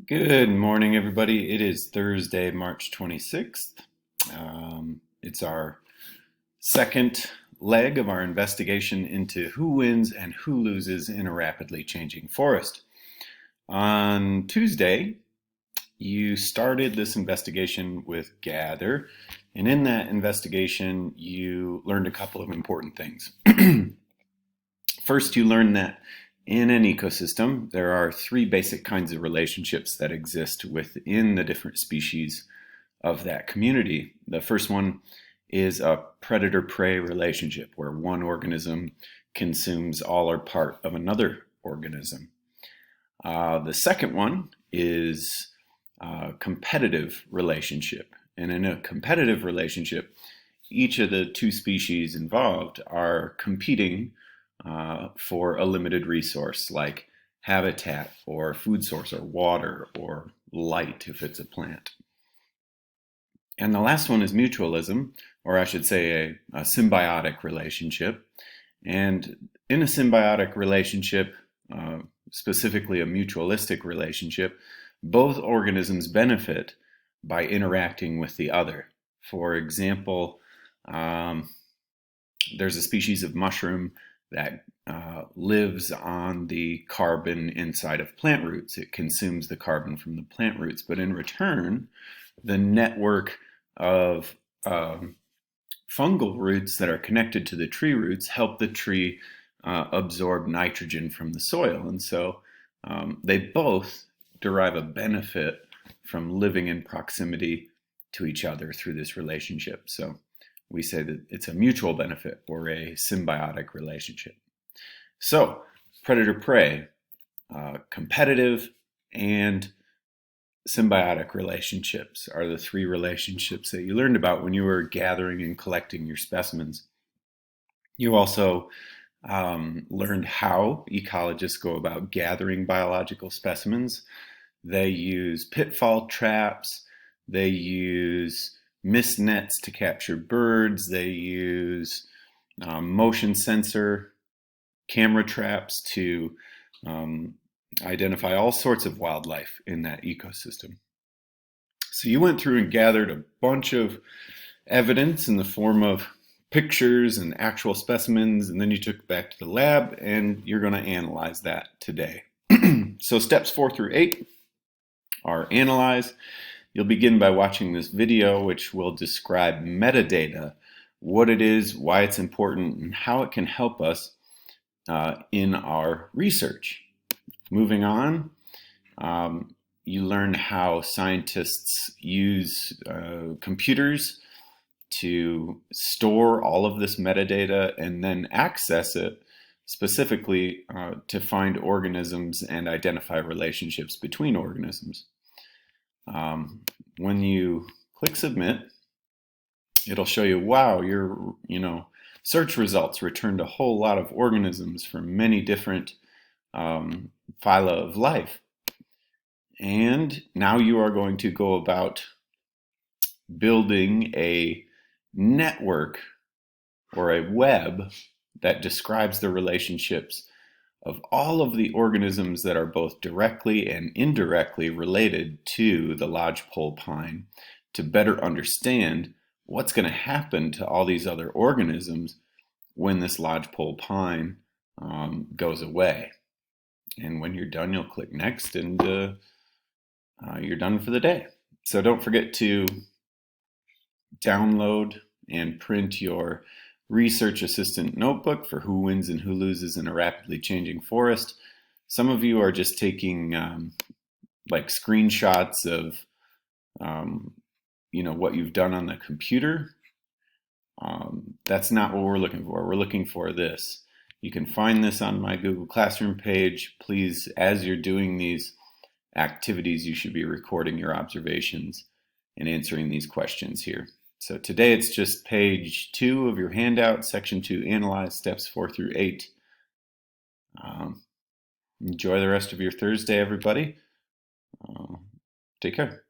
Good morning, everybody. It is Thursday, March 26th. It's our second leg of our investigation into who wins and who loses in a rapidly changing forest. On Tuesday, you started this investigation with gather, and in that investigation, you learned a couple of important things. First, you learned that in an ecosystem, there are three basic kinds of relationships that exist within the different species of that community. The first one is a predator-prey relationship, where one organism consumes all or part of another organism. The second one is a competitive relationship. And in a competitive relationship, each of the two species involved are competing for a limited resource like habitat or food source or water or light if it's a plant. And the last one is mutualism, or I should say a symbiotic relationship. And in a symbiotic relationship, specifically a mutualistic relationship, both organisms benefit by interacting with the other. For example, there's a species of mushroom that lives on the carbon inside of plant roots. It consumes the carbon from the plant roots, but in return, the network of fungal roots that are connected to the tree roots help the tree absorb nitrogen from the soil. And so they both derive a benefit from living in proximity to each other through this relationship. So we say that it's a mutual benefit or a symbiotic relationship. So predator-prey, competitive, and symbiotic relationships are the three relationships that you learned about when you were gathering and collecting your specimens. You also learned how ecologists go about gathering biological specimens. They use pitfall traps, they use mist nets to capture birds, they use motion sensor camera traps to identify all sorts of wildlife in that ecosystem. So you went through and gathered a bunch of evidence in the form of pictures and actual specimens, and then you took it back to the lab, and you're going to analyze that today. So steps 4 through 8 are analyze. You'll begin by watching this video, which will describe metadata, what it is, why it's important, and how it can help us in our research. Moving on, you learn how scientists use computers to store all of this metadata and then access it specifically to find organisms and identify relationships between organisms. When you click submit, it'll show you, wow, your search results returned a whole lot of organisms from many different phyla of life. And now you are going to go about building a network or a web that describes the relationships of all of the organisms that are both directly and indirectly related to the lodgepole pine to better understand what's going to happen to all these other organisms when this lodgepole pine goes away. And when you're done, you'll click next and you're done for the day. So don't forget to download and print your Research Assistant notebook for who wins and who loses in a rapidly changing forest. Some of you are just taking like screenshots of what you've done on the computer. That's not what we're looking for. We're looking for this. You can find this on my Google Classroom page. Please, as you're doing these activities, you should be recording your observations and answering these questions here. So today it's just page 2 of your handout, section 2, analyze steps 4 through 8. Enjoy the rest of your Thursday, everybody. Take care.